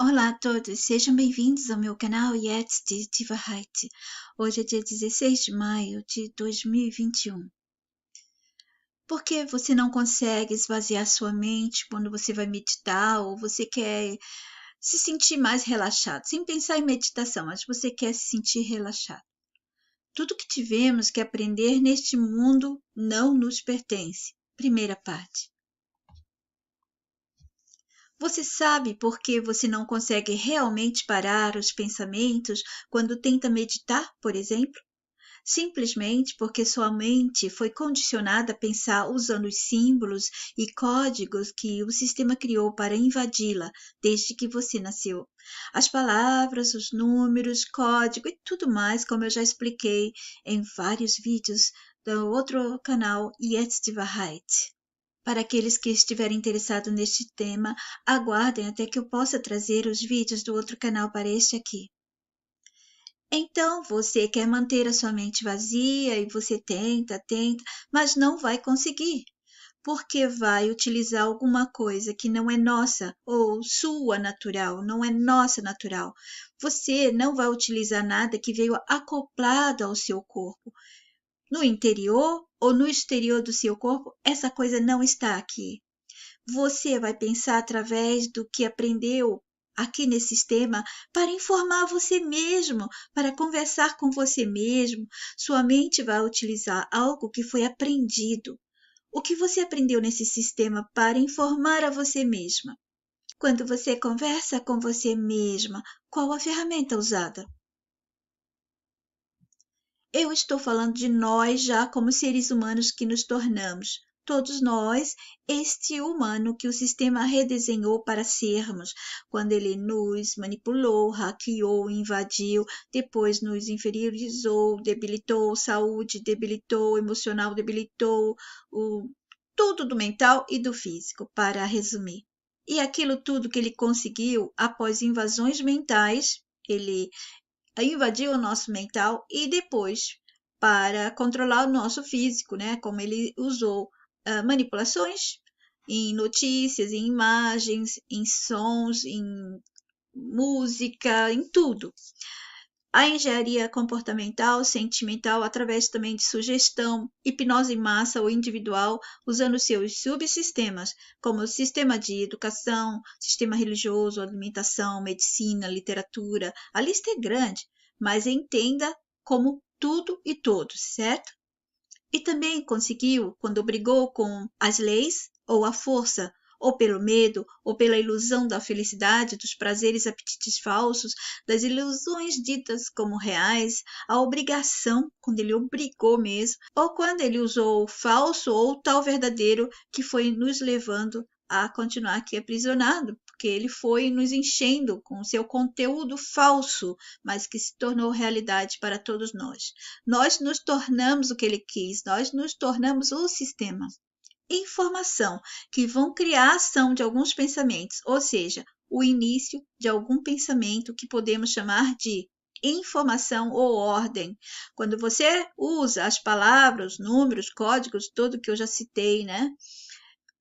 Olá a todos, sejam bem-vindos ao meu canal Jetzt die Wahrheit. Hoje é dia 16 de maio de 2021. Por que você não consegue esvaziar sua mente quando você vai meditar ou você quer se sentir mais relaxado? Sem pensar em meditação, mas você quer se sentir relaxado. Tudo que tivemos que aprender neste mundo não nos pertence. Primeira parte. Você sabe por que você não consegue realmente parar os pensamentos quando tenta meditar, por exemplo? Simplesmente porque sua mente foi condicionada a pensar usando os símbolos e códigos que o sistema criou para invadi-la desde que você nasceu. As palavras, os números, código e tudo mais, como eu já expliquei em vários vídeos do outro canal Jetzt die Wahrheit. Para aqueles que estiverem interessados neste tema, aguardem até que eu possa trazer os vídeos do outro canal para este aqui. Então, você quer manter a sua mente vazia e você tenta, mas não vai conseguir, porque vai utilizar alguma coisa que não é nossa ou sua natural, não é nossa natural. Você não vai utilizar nada que veio acoplado ao seu corpo. No interior ou no exterior do seu corpo, essa coisa não está aqui. Você vai pensar através do que aprendeu aqui nesse sistema para informar você mesmo, para conversar com você mesmo. Sua mente vai utilizar algo que foi aprendido. O que você aprendeu nesse sistema para informar a você mesma? Quando você conversa com você mesma, qual a ferramenta usada? Eu estou falando de nós já como seres humanos que nos tornamos. Todos nós, este humano que o sistema redesenhou para sermos, quando ele nos manipulou, hackeou, invadiu, depois nos inferiorizou, debilitou saúde, debilitou emocional, debilitou tudo do mental e do físico, para resumir. E aquilo tudo que ele conseguiu após invasões mentais, ele invadiu o nosso mental e depois para controlar o nosso físico, né? Como ele usou manipulações em notícias, em imagens, em sons, em música, em tudo. A engenharia comportamental, sentimental, através também de sugestão, hipnose em massa ou individual, usando seus subsistemas, como o sistema de educação, sistema religioso, alimentação, medicina, literatura. A lista é grande, mas entenda como tudo e todos, certo? E também conseguiu quando brigou com as leis ou a força, ou pelo medo, ou pela ilusão da felicidade, dos prazeres e apetites falsos, das ilusões ditas como reais, a obrigação, quando ele obrigou mesmo, ou quando ele usou o falso ou tal verdadeiro que foi nos levando a continuar aqui aprisionado, porque ele foi nos enchendo com seu conteúdo falso, mas que se tornou realidade para todos nós. Nós nos tornamos o que ele quis, nós nos tornamos o sistema. Informação que vão criar a ação de alguns pensamentos, ou seja, o início de algum pensamento que podemos chamar de informação ou ordem. Quando você usa as palavras, números, códigos, tudo que eu já citei, né?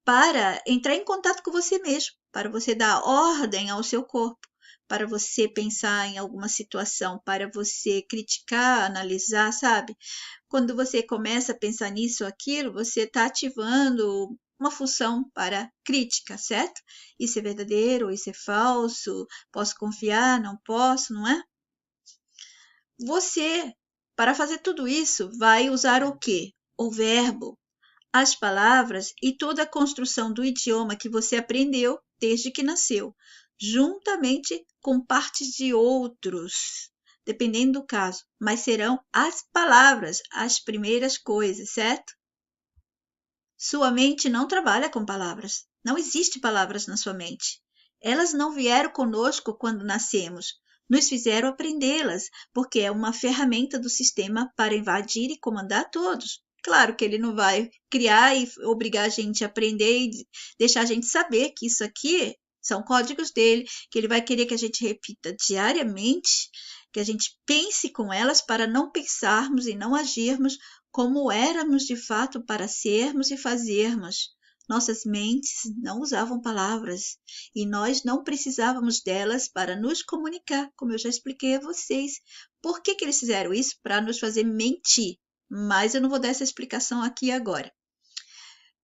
Para entrar em contato com você mesmo, para você dar ordem ao seu corpo, para você pensar em alguma situação, para você criticar, analisar, sabe? Quando você começa a pensar nisso ou aquilo, você está ativando uma função para crítica, certo? Isso é verdadeiro, isso é falso, posso confiar, não posso, não é? Você, para fazer tudo isso, vai usar o quê? O verbo, as palavras e toda a construção do idioma que você aprendeu desde que nasceu, juntamente com partes de outros, dependendo do caso, mas serão as palavras as primeiras coisas, certo? Sua mente não trabalha com palavras. Não existe palavras na sua mente. Elas não vieram conosco quando nascemos. Nos fizeram aprendê-las, porque é uma ferramenta do sistema para invadir e comandar todos. Claro que ele não vai criar e obrigar a gente a aprender e deixar a gente saber que isso aqui são códigos dele, que ele vai querer que a gente repita diariamente, que a gente pense com elas para não pensarmos e não agirmos como éramos de fato para sermos e fazermos. Nossas mentes não usavam palavras e nós não precisávamos delas para nos comunicar, como eu já expliquei a vocês. Por que eles fizeram isso? Para nos fazer mentir. Mas eu não vou dar essa explicação aqui agora.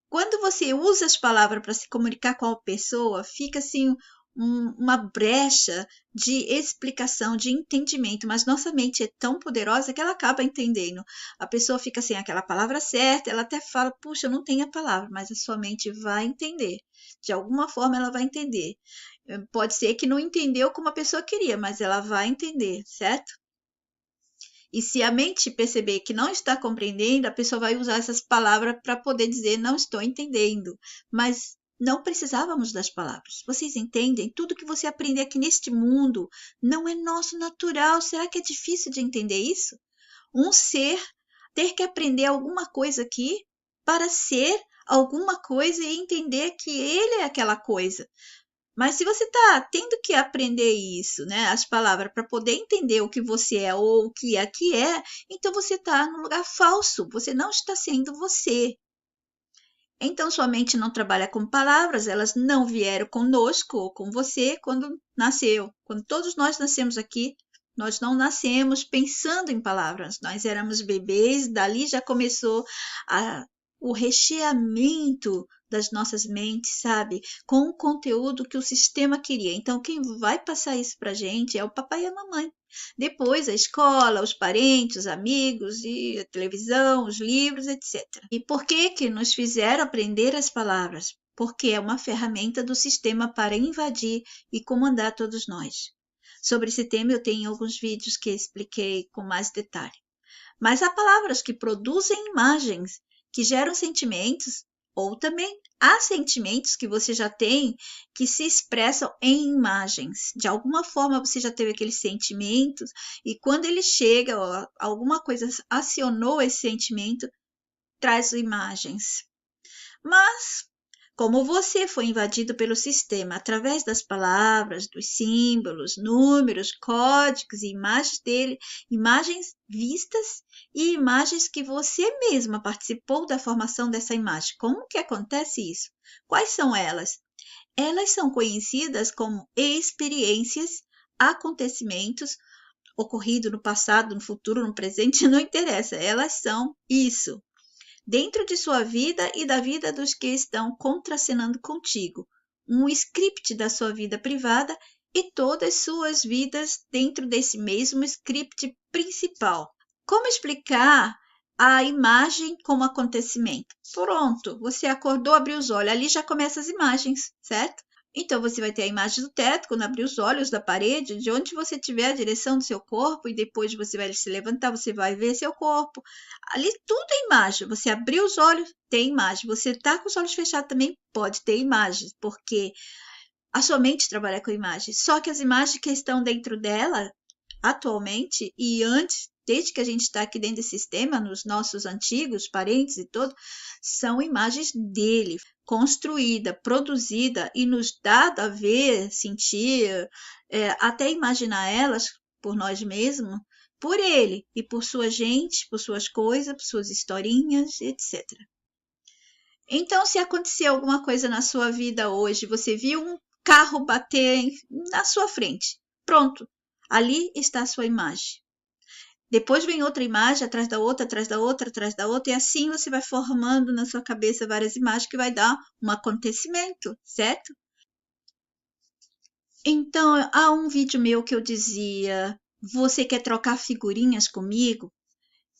Quando você usa as palavras para se comunicar com a pessoa, fica assim uma brecha de explicação, de entendimento, mas nossa mente é tão poderosa que ela acaba entendendo. A pessoa fica sem aquela palavra certa, ela até fala, puxa, eu não tenho a palavra, mas a sua mente vai entender. De alguma forma ela vai entender. Pode ser que não entendeu como a pessoa queria, mas ela vai entender, certo? E se a mente perceber que não está compreendendo, a pessoa vai usar essas palavras para poder dizer não estou entendendo. Mas não precisávamos das palavras. Vocês entendem? Tudo que você aprender aqui neste mundo não é nosso natural. Será que é difícil de entender isso? Um ser ter que aprender alguma coisa aqui para ser alguma coisa e entender que ele é aquela coisa. Mas se você está tendo que aprender isso, né, as palavras, para poder entender o que você é ou o que aqui é, então você está num lugar falso, você não está sendo você. Então, sua mente não trabalha com palavras, elas não vieram conosco ou com você quando nasceu. Quando todos nós nascemos aqui, nós não nascemos pensando em palavras, nós éramos bebês, dali já começou o recheamento das nossas mentes, sabe? Com o conteúdo que o sistema queria. Então, quem vai passar isso para a gente é o papai e a mamãe. Depois, a escola, os parentes, os amigos, e a televisão, os livros, etc. E por que nos fizeram aprender as palavras? Porque é uma ferramenta do sistema para invadir e comandar todos nós. Sobre esse tema, eu tenho alguns vídeos que expliquei com mais detalhe. Mas há palavras que produzem imagens, que geram sentimentos, ou também há sentimentos que você já tem que se expressam em imagens. De alguma forma você já teve aqueles sentimentos e quando ele chega, ó, alguma coisa acionou esse sentimento, traz imagens. Mas como você foi invadido pelo sistema através das palavras, dos símbolos, números, códigos e imagens dele, imagens vistas e imagens que você mesma participou da formação dessa imagem. Como que acontece isso? Quais são elas? Elas são conhecidas como experiências, acontecimentos ocorridos no passado, no futuro, no presente, não interessa. Elas são isso. Dentro de sua vida e da vida dos que estão contracenando contigo, um script da sua vida privada e todas suas vidas dentro desse mesmo script principal. Como explicar a imagem como acontecimento? Pronto, você acordou, abriu os olhos, ali já começam as imagens, certo? Então, você vai ter a imagem do teto, quando abrir os olhos, da parede, de onde você tiver a direção do seu corpo, e depois você vai se levantar, você vai ver seu corpo. Ali tudo é imagem. Você abriu os olhos, tem imagem. Você está com os olhos fechados também, pode ter imagens, porque a sua mente trabalha com imagens. Só que as imagens que estão dentro dela, atualmente, e antes, desde que a gente está aqui dentro desse sistema, nos nossos antigos parentes e tudo, são imagens dele, construída, produzida e nos dada a ver, sentir, até imaginar elas por nós mesmos, por ele e por sua gente, por suas coisas, por suas historinhas, etc. Então, se acontecer alguma coisa na sua vida hoje, você viu um carro bater na sua frente, pronto, ali está a sua imagem. Depois vem outra imagem, atrás da outra, atrás da outra, atrás da outra, e assim você vai formando na sua cabeça várias imagens que vai dar um acontecimento, certo? Então, há um vídeo meu que eu dizia, você quer trocar figurinhas comigo?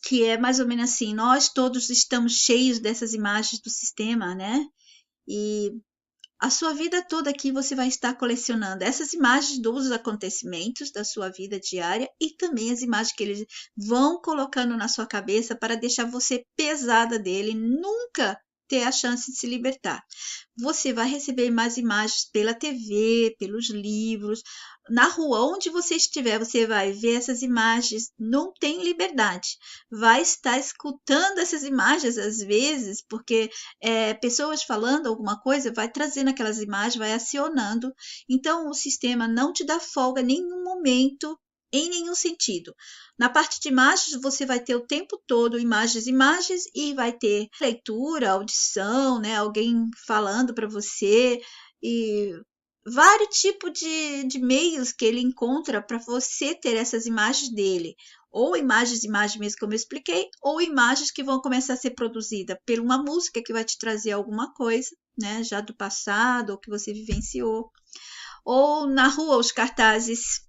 Que é mais ou menos assim, nós todos estamos cheios dessas imagens do sistema, né? E a sua vida toda aqui você vai estar colecionando essas imagens dos acontecimentos da sua vida diária e também as imagens que eles vão colocando na sua cabeça para deixar você pesada dele, nunca ter a chance de se libertar. Você vai receber mais imagens pela TV, pelos livros, na rua, onde você estiver, você vai ver essas imagens, não tem liberdade. Vai estar escutando essas imagens às vezes, porque pessoas falando alguma coisa, vai trazendo aquelas imagens, vai acionando. Então, o sistema não te dá folga em nenhum momento em nenhum sentido. Na parte de imagens, você vai ter o tempo todo imagens, imagens, e vai ter leitura, audição, né? Alguém falando para você, e vários tipos de meios que ele encontra para você ter essas imagens dele. Ou imagens mesmo, como eu expliquei, ou imagens que vão começar a ser produzidas por uma música que vai te trazer alguma coisa, né? Já do passado, ou que você vivenciou. Ou na rua, os cartazes,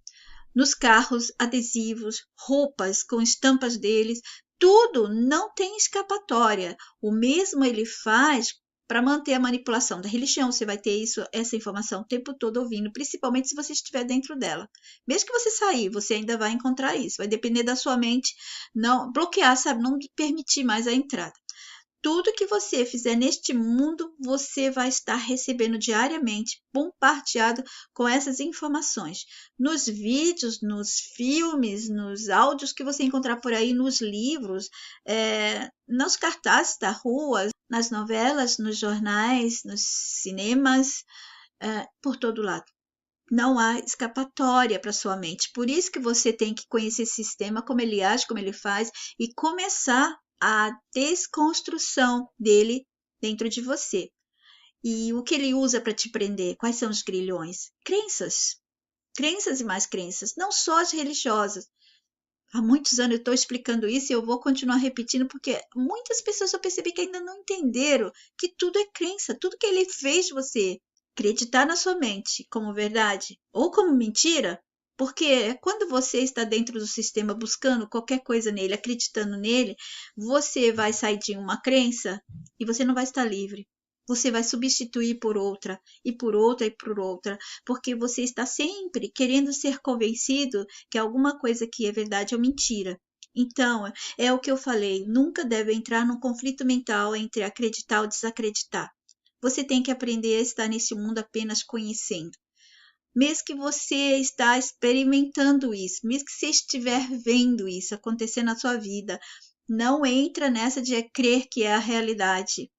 nos carros, adesivos, roupas com estampas deles, tudo não tem escapatória. O mesmo ele faz para manter a manipulação da religião. Você vai ter essa informação o tempo todo ouvindo, principalmente se você estiver dentro dela. Mesmo que você sair, você ainda vai encontrar isso. Vai depender da sua mente não bloquear, sabe? Não permitir mais a entrada. Tudo que você fizer neste mundo, você vai estar recebendo diariamente, bombardeado com essas informações. Nos vídeos, nos filmes, nos áudios que você encontrar por aí, nos livros, nos cartazes da rua, nas novelas, nos jornais, nos cinemas, por todo lado. Não há escapatória para sua mente. Por isso que você tem que conhecer esse sistema, como ele age, como ele faz, e começar a desconstrução dele dentro de você. E o que ele usa para te prender? Quais são os grilhões? Crenças. Crenças e mais crenças, não só as religiosas. Há muitos anos eu estou explicando isso e eu vou continuar repetindo porque muitas pessoas eu percebi que ainda não entenderam que tudo é crença, tudo que ele fez você acreditar na sua mente como verdade ou como mentira, porque quando você está dentro do sistema buscando qualquer coisa nele, acreditando nele, você vai sair de uma crença e você não vai estar livre. Você vai substituir por outra, e por outra, e por outra, porque você está sempre querendo ser convencido que alguma coisa que é verdade é mentira. Então, é o que eu falei, nunca deve entrar num conflito mental entre acreditar ou desacreditar. Você tem que aprender a estar nesse mundo apenas conhecendo. Mesmo que você está experimentando isso, mesmo que você estiver vendo isso acontecer na sua vida, não entra nessa de crer que é a realidade.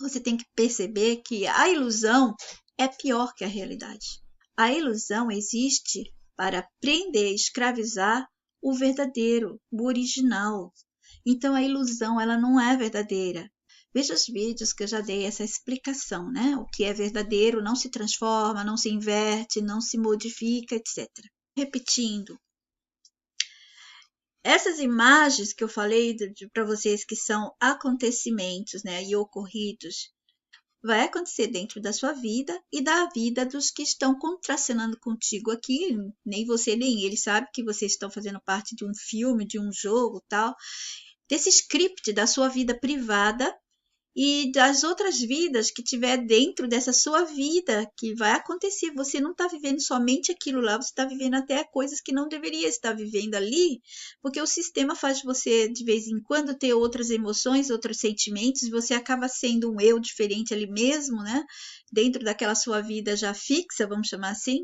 Você tem que perceber que a ilusão é pior que a realidade. A ilusão existe para prender, escravizar o verdadeiro, o original. Então a ilusão ela não é verdadeira. Veja os vídeos que eu já dei essa explicação, né? O que é verdadeiro não se transforma, não se inverte, não se modifica, etc. Repetindo, essas imagens que eu falei para vocês que são acontecimentos, né, e ocorridos, vai acontecer dentro da sua vida e da vida dos que estão contracenando contigo aqui. Nem você nem eles sabem que vocês estão fazendo parte de um filme, de um jogo, tal, desse script da sua vida privada e das outras vidas que tiver dentro dessa sua vida, que vai acontecer. Você não está vivendo somente aquilo lá, você está vivendo até coisas que não deveria estar vivendo ali, porque o sistema faz você, de vez em quando, ter outras emoções, outros sentimentos, e você acaba sendo um eu diferente ali mesmo, né? Dentro daquela sua vida já fixa, vamos chamar assim.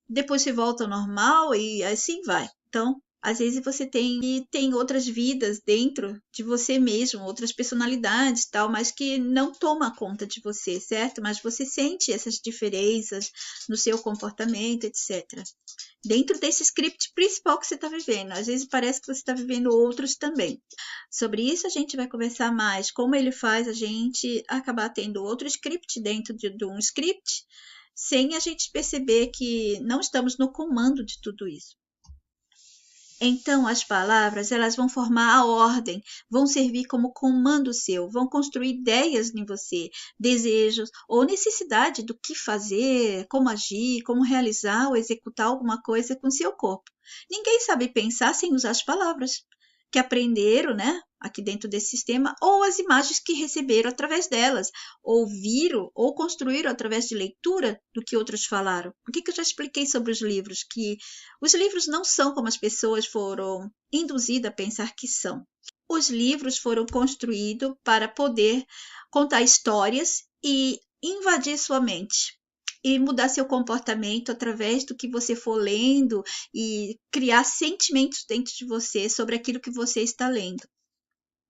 Depois você volta ao normal e assim vai. Então, às vezes você tem outras vidas dentro de você mesmo, outras personalidades tal, mas que não toma conta de você, certo? Mas você sente essas diferenças no seu comportamento, etc. Dentro desse script principal que você está vivendo. Às vezes parece que você está vivendo outros também. Sobre isso a gente vai conversar mais, como ele faz a gente acabar tendo outro script dentro de um script, sem a gente perceber que não estamos no comando de tudo isso. Então, as palavras, elas vão formar a ordem, vão servir como comando seu, vão construir ideias em você, desejos ou necessidade do que fazer, como agir, como realizar ou executar alguma coisa com seu corpo. Ninguém sabe pensar sem usar as palavras que aprenderam, né, aqui dentro desse sistema, ou as imagens que receberam através delas, ouviram ou construíram através de leitura do que outros falaram. Por que eu já expliquei sobre os livros? Que os livros não são como as pessoas foram induzidas a pensar que são. Os livros foram construídos para poder contar histórias e invadir sua mente e mudar seu comportamento através do que você for lendo e criar sentimentos dentro de você sobre aquilo que você está lendo.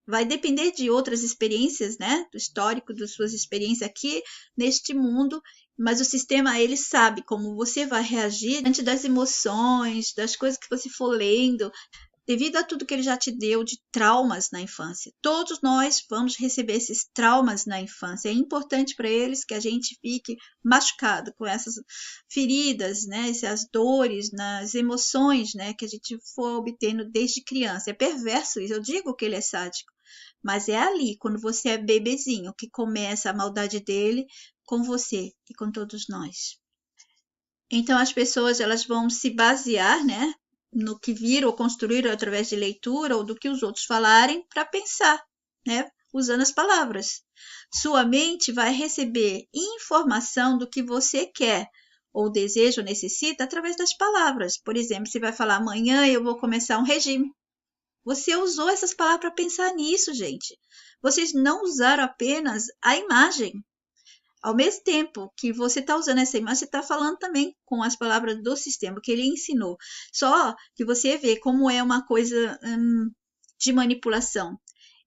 Vai depender de outras experiências, né? Do histórico, das suas experiências aqui neste mundo mas o sistema, ele sabe como você vai reagir diante das emoções, das coisas que você for lendo, devido a tudo que ele já te deu de traumas na infância. Todos nós vamos receber esses traumas na infância. É importante para eles que a gente fique machucado com essas feridas, né? Essas dores, nas emoções, né? Que a gente for obtendo desde criança. É perverso isso. Eu digo que ele é sádico, mas é ali, quando você é bebezinho, que começa a maldade dele com você e com todos nós. Então, as pessoas, elas vão se basear, né, no que viram ou construíram através de leitura ou do que os outros falarem para pensar, né, usando as palavras. Sua mente vai receber informação do que você quer ou deseja ou necessita através das palavras. Por exemplo, você vai falar: amanhã eu vou começar um regime. Você usou essas palavras para pensar nisso, gente. Vocês não usaram apenas a imagem. Ao mesmo tempo que você está usando essa imagem, você está falando também com as palavras do sistema que ele ensinou. Só que você vê como é uma coisa de manipulação.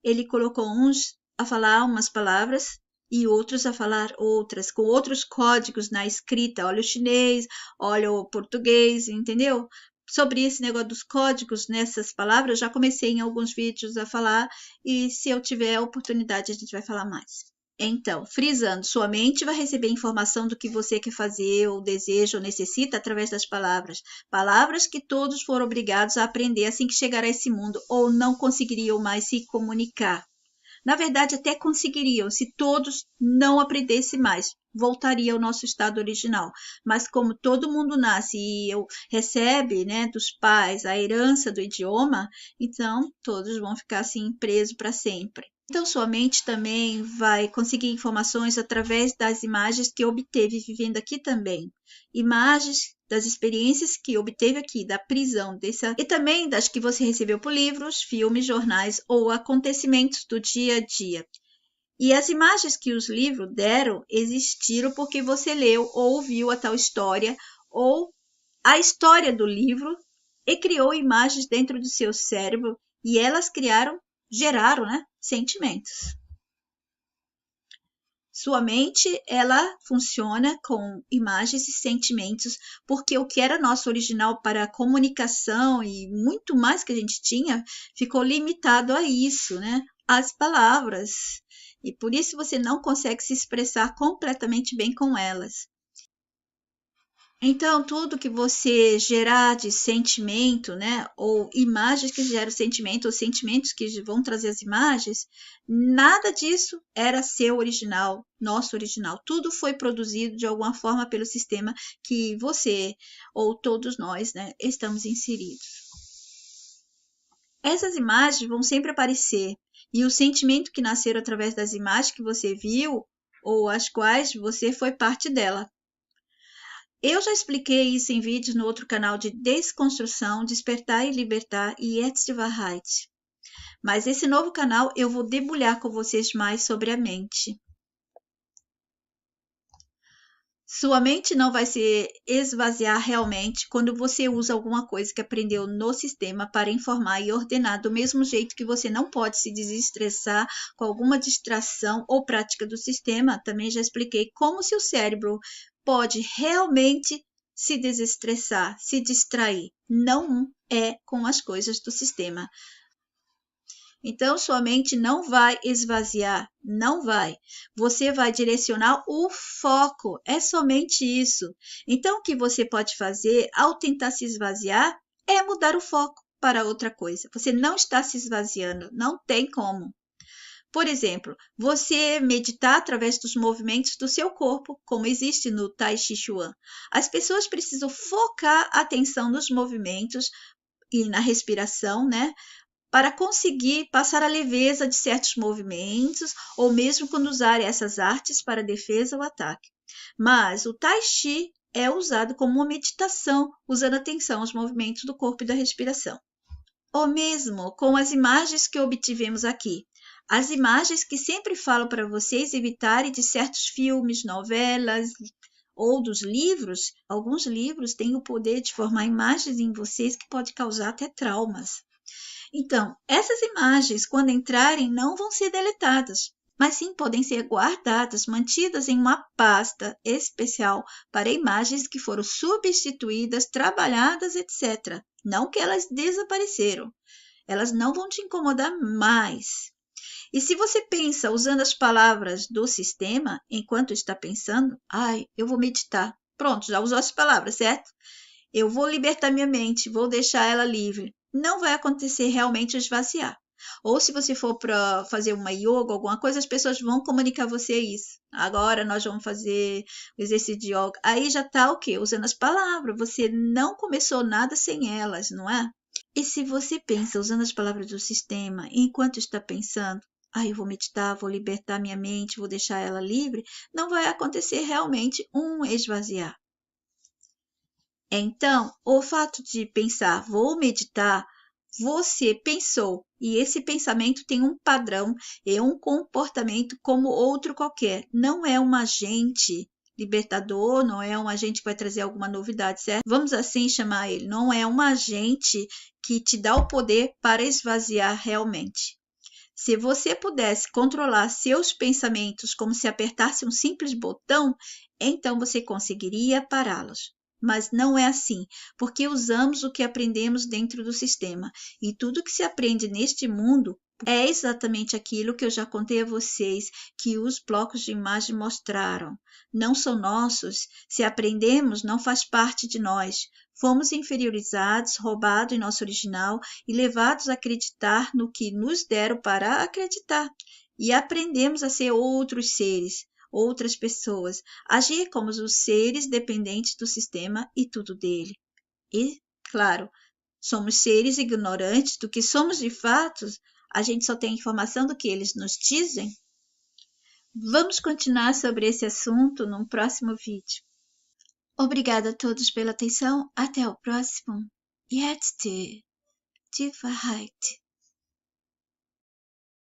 Ele colocou uns a falar umas palavras e outros a falar outras, com outros códigos na escrita. Olha o chinês, olha o português, entendeu? Sobre esse negócio dos códigos nessas palavras, já comecei em alguns vídeos a falar e se eu tiver a oportunidade a gente vai falar mais. Então, frisando, sua mente vai receber informação do que você quer fazer, ou deseja, ou necessita através das palavras. Palavras que todos foram obrigados a aprender assim que chegaram a esse mundo, ou não conseguiriam mais se comunicar. Na verdade, até conseguiriam, se todos não aprendessem mais. Voltaria ao nosso estado original. Mas como todo mundo nasce e recebe, né, dos pais a herança do idioma, então todos vão ficar assim presos para sempre. Então, sua mente também vai conseguir informações através das imagens que obteve vivendo aqui também. Imagens das experiências que obteve aqui, da prisão, e também das que você recebeu por livros, filmes, jornais ou acontecimentos do dia a dia. E as imagens que os livros deram existiram porque você leu ou ouviu a tal história, ou a história do livro, e criou imagens dentro do seu cérebro, e elas geraram, né, sentimentos. Sua mente, ela funciona com imagens e sentimentos, porque o que era nosso original para a comunicação e muito mais que a gente tinha, ficou limitado a isso, né? As palavras. E por isso você não consegue se expressar completamente bem com elas. Então, tudo que você gerar de sentimento, né, ou imagens que geram sentimento, ou sentimentos que vão trazer as imagens, nada disso era seu original, nosso original. Tudo foi produzido de alguma forma pelo sistema que você, ou todos nós, né, estamos inseridos. Essas imagens vão sempre aparecer, e o sentimento que nasceram através das imagens que você viu, ou as quais você foi parte dela. Eu já expliquei isso em vídeos no outro canal de Desconstrução, Despertar e Libertar e Jetzt Wahrheit. Mas esse novo canal eu vou debulhar com vocês mais sobre a mente. Sua mente não vai se esvaziar realmente quando você usa alguma coisa que aprendeu no sistema para informar e ordenar, do mesmo jeito que você não pode se desestressar com alguma distração ou prática do sistema. Também já expliquei como seu cérebro pode realmente se desestressar, se distrair. Não é com as coisas do sistema. Então, sua mente não vai esvaziar, não vai. Você vai direcionar o foco, é somente isso. Então, o que você pode fazer ao tentar se esvaziar é mudar o foco para outra coisa. Você não está se esvaziando, não tem como. Por exemplo, você meditar através dos movimentos do seu corpo, como existe no Tai Chi Chuan. As pessoas precisam focar a atenção nos movimentos e na respiração, né? Para conseguir passar a leveza de certos movimentos, ou mesmo quando usarem essas artes para defesa ou ataque. Mas o Tai Chi é usado como uma meditação, usando atenção aos movimentos do corpo e da respiração. Ou mesmo com as imagens que obtivemos aqui. As imagens que sempre falo para vocês evitarem de certos filmes, novelas ou dos livros. Alguns livros têm o poder de formar imagens em vocês que pode causar até traumas. Então, essas imagens, quando entrarem, não vão ser deletadas. mas sim podem ser guardadas, mantidas em uma pasta especial para imagens que foram substituídas, trabalhadas, etc. Não que elas desapareceram. Elas não vão te incomodar mais. E se você pensa usando as palavras do sistema enquanto está pensando, eu vou meditar. Pronto, já usou as palavras, certo? Eu vou libertar minha mente, vou deixar ela livre. Não vai acontecer realmente esvaziar. Ou se você for para fazer uma yoga, alguma coisa, as pessoas vão comunicar a você isso. Agora nós vamos fazer o exercício de yoga. Aí já está o quê? Usando as palavras. Você não começou nada sem elas, não é? E se você pensa usando as palavras do sistema enquanto está pensando, eu vou meditar, vou libertar minha mente, vou deixar ela livre, não vai acontecer realmente um esvaziar. Então, o fato de pensar, vou meditar, você pensou, e esse pensamento tem um padrão, é um comportamento como outro qualquer. Não é um agente libertador, não é um agente que vai trazer alguma novidade, certo? Vamos assim chamar ele. Não é um agente que te dá o poder para esvaziar realmente. Se você pudesse controlar seus pensamentos como se apertasse um simples botão, então você conseguiria pará-los. Mas não é assim, porque usamos o que aprendemos dentro do sistema. E tudo que se aprende neste mundo é exatamente aquilo que eu já contei a vocês, que os blocos de imagem mostraram. Não são nossos. Se aprendemos, não faz parte de nós. Fomos inferiorizados, roubados em nosso original e levados a acreditar no que nos deram para acreditar. E aprendemos a ser outros seres, outras pessoas, agir como os seres dependentes do sistema e tudo dele. E, claro, somos seres ignorantes do que somos de fato, a gente só tem informação do que eles nos dizem. Vamos continuar sobre esse assunto num próximo vídeo. Obrigada a todos pela atenção. Até o próximo. Jetzt die Wahrheit.